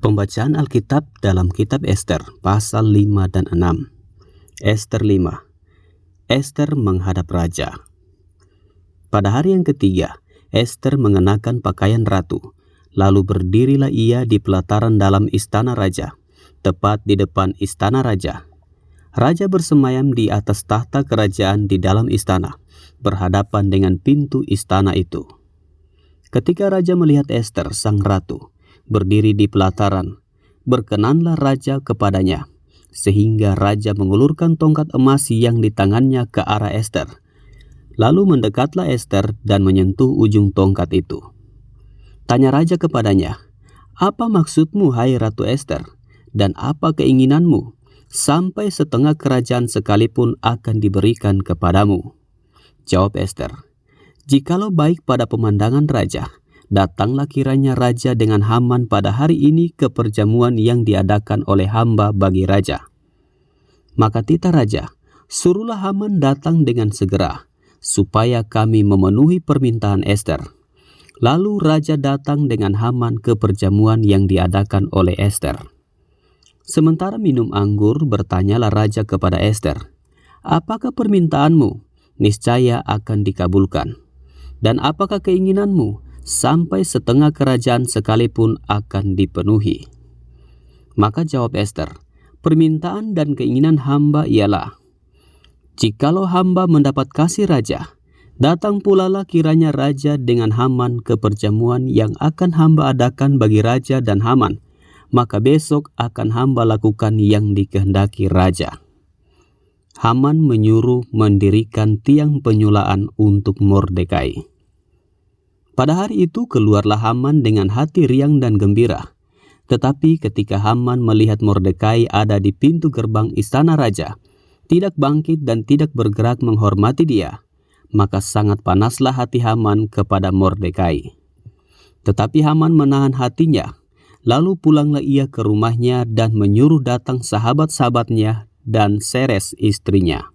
Pembacaan Alkitab dalam kitab Ester pasal 5 dan 6. Ester 5. Ester menghadap raja. Pada hari yang ketiga, Ester mengenakan pakaian ratu. Lalu berdirilah ia di pelataran dalam istana raja, tepat di depan istana raja. Raja bersemayam di atas tahta kerajaan di dalam istana, berhadapan dengan pintu istana itu. Ketika raja melihat Ester sang ratu berdiri di pelataran, berkenanlah raja kepadanya, sehingga raja mengulurkan tongkat emas yang di tangannya ke arah Ester. Lalu mendekatlah Ester dan menyentuh ujung tongkat itu. Tanya raja kepadanya, "Apa maksudmu, hai Ratu Ester, dan apa keinginanmu? Sampai setengah kerajaan sekalipun akan diberikan kepadamu." Jawab Ester, "Jikalau baik pada pemandangan raja, datanglah kiranya raja dengan Haman pada hari ini ke perjamuan yang diadakan oleh hamba bagi raja." Maka titah raja, "Suruhlah Haman datang dengan segera, supaya kami memenuhi permintaan Ester." Lalu raja datang dengan Haman ke perjamuan yang diadakan oleh Ester. Sementara minum anggur, bertanyalah raja kepada Ester, "Apakah permintaanmu? Niscaya akan dikabulkan. Dan apakah keinginanmu? Sampai setengah kerajaan sekalipun akan dipenuhi." Maka jawab Ester, "Permintaan dan keinginan hamba ialah, jikalau hamba mendapat kasih raja, datang pulalah kiranya raja dengan Haman ke perjamuan yang akan hamba adakan bagi raja dan Haman, maka besok akan hamba lakukan yang dikehendaki raja." Haman menyuruh mendirikan tiang penyulaan untuk Mordekai. Pada hari itu keluarlah Haman dengan hati riang dan gembira. Tetapi ketika Haman melihat Mordekai ada di pintu gerbang istana raja, tidak bangkit dan tidak bergerak menghormati dia, maka sangat panaslah hati Haman kepada Mordekai. Tetapi Haman menahan hatinya, lalu pulanglah ia ke rumahnya dan menyuruh datang sahabat-sahabatnya dan Zeres istrinya.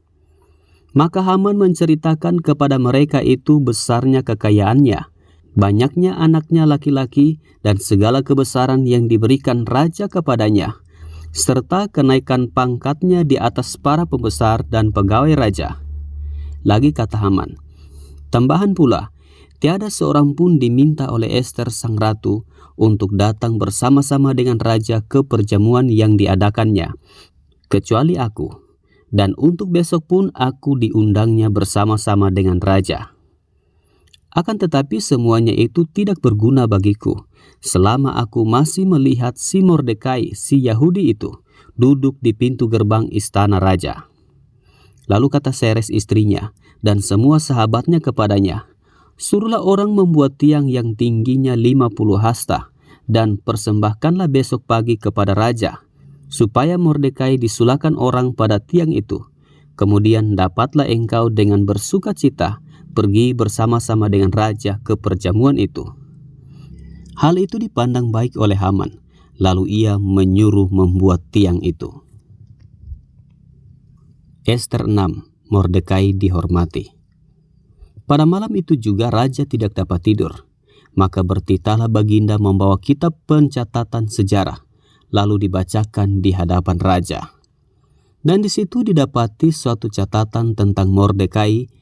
Maka Haman menceritakan kepada mereka itu besarnya kekayaannya, banyaknya anaknya laki-laki, dan segala kebesaran yang diberikan raja kepadanya, serta kenaikan pangkatnya di atas para pembesar dan pegawai raja. Lagi kata Haman, "Tambahan pula, tiada seorang pun diminta oleh Ester sang ratu untuk datang bersama-sama dengan raja ke perjamuan yang diadakannya, kecuali aku, dan untuk besok pun aku diundangnya bersama-sama dengan raja. Akan tetapi semuanya itu tidak berguna bagiku, selama aku masih melihat si Mordekai, si Yahudi itu, duduk di pintu gerbang istana raja." Lalu kata Zeres istrinya dan semua sahabatnya kepadanya, "Suruhlah orang membuat tiang yang tingginya 50 hasta, dan persembahkanlah besok pagi kepada raja, supaya Mordekai disulakan orang pada tiang itu. Kemudian dapatlah engkau dengan bersuka cita pergi bersama-sama dengan raja ke perjamuan itu." Hal itu dipandang baik oleh Haman, lalu ia menyuruh membuat tiang itu. Ester 6. Mordekai dihormati. Pada malam itu juga raja tidak dapat tidur, maka bertitahlah baginda membawa kitab pencatatan sejarah, lalu dibacakan di hadapan raja. Dan di situ didapati suatu catatan tentang Mordekai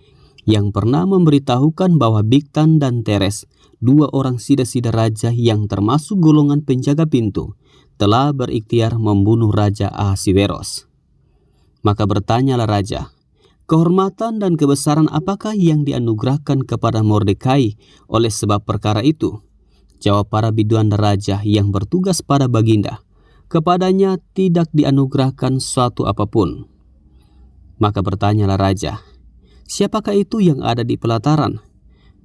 yang pernah memberitahukan bahwa Bigtan dan Teres, dua orang sida-sida raja yang termasuk golongan penjaga pintu, telah berikhtiar membunuh Raja Ahasiweros. Maka bertanyalah raja, "Kehormatan dan kebesaran apakah yang dianugerahkan kepada Mordekai oleh sebab perkara itu?" Jawab para biduan raja yang bertugas pada baginda, "Kepadanya tidak dianugerahkan suatu apapun." Maka bertanyalah raja, "Siapakah itu yang ada di pelataran?"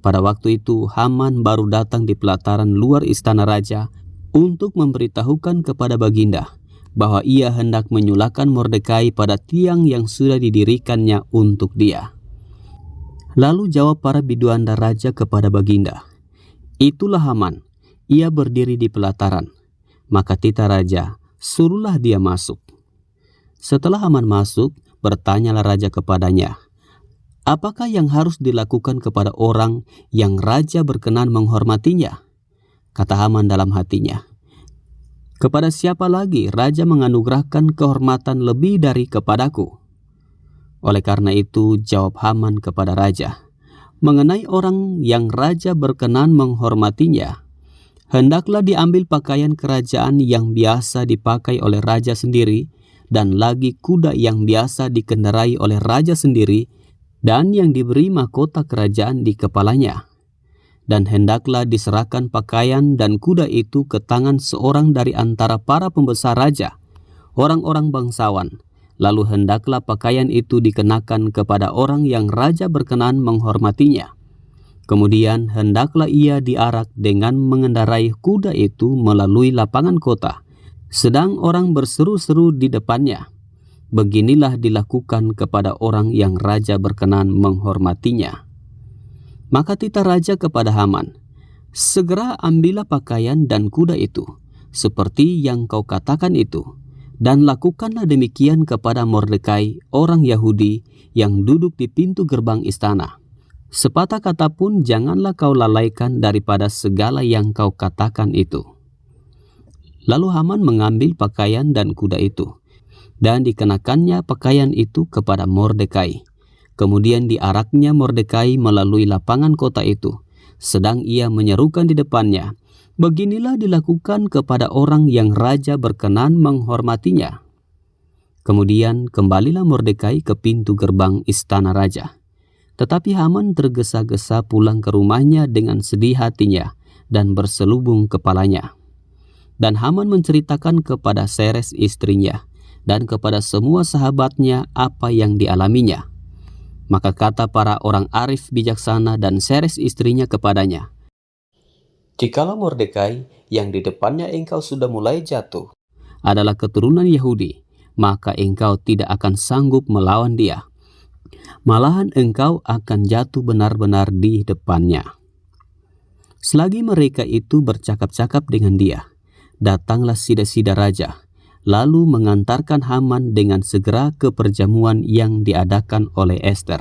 Pada waktu itu Haman baru datang di pelataran luar istana raja untuk memberitahukan kepada baginda bahwa ia hendak menyulakan Mordekai pada tiang yang sudah didirikannya untuk dia. Lalu jawab para biduan raja kepada baginda, "Itulah Haman, ia berdiri di pelataran." Maka titah raja, "Suruhlah dia masuk." Setelah Haman masuk, bertanyalah raja kepadanya, "Apakah yang harus dilakukan kepada orang yang raja berkenan menghormatinya?" Kata Haman dalam hatinya, Kepada siapa lagi raja menganugerahkan kehormatan lebih dari kepadaku? Oleh karena itu jawab Haman kepada raja, mengenai orang yang raja berkenan menghormatinya, hendaklah diambil pakaian kerajaan yang biasa dipakai oleh raja sendiri, dan lagi kuda yang biasa dikendarai oleh raja sendiri, dan yang diberi mahkota kerajaan di kepalanya. Dan hendaklah diserahkan pakaian dan kuda itu ke tangan seorang dari antara para pembesar raja, orang-orang bangsawan. Lalu hendaklah pakaian itu dikenakan kepada orang yang raja berkenan menghormatinya. Kemudian hendaklah ia diarak dengan mengendarai kuda itu melalui lapangan kota, sedang orang berseru-seru di depannya. Beginilah dilakukan kepada orang yang raja berkenan menghormatinya. Maka titah raja kepada Haman, segera ambillah pakaian dan kuda itu, seperti yang kau katakan itu, dan lakukanlah demikian kepada Mordekai, orang Yahudi yang duduk di pintu gerbang istana. Sepatah kata pun janganlah kau lalaikan daripada segala yang kau katakan itu. Lalu Haman mengambil pakaian dan kuda itu, dan dikenakannya pakaian itu kepada Mordekai. Kemudian diaraknya Mordekai melalui lapangan kota itu, sedang ia menyerukan di depannya, beginilah dilakukan kepada orang yang raja berkenan menghormatinya. Kemudian kembalilah Mordekai ke pintu gerbang istana raja. Tetapi Haman tergesa-gesa pulang ke rumahnya dengan sedih hatinya dan berselubung kepalanya. Dan Haman menceritakan kepada Zeres istrinya dan kepada semua sahabatnya apa yang dialaminya. Maka kata para orang arif bijaksana dan Zeres istrinya kepadanya, jikalau Mordekai yang di depannya engkau sudah mulai jatuh adalah keturunan Yahudi, maka engkau tidak akan sanggup melawan dia. Malahan engkau akan jatuh benar-benar di depannya. Selagi mereka itu bercakap-cakap dengan dia, datanglah sida-sida raja, lalu mengantarkan Haman dengan segera ke perjamuan yang diadakan oleh Ester.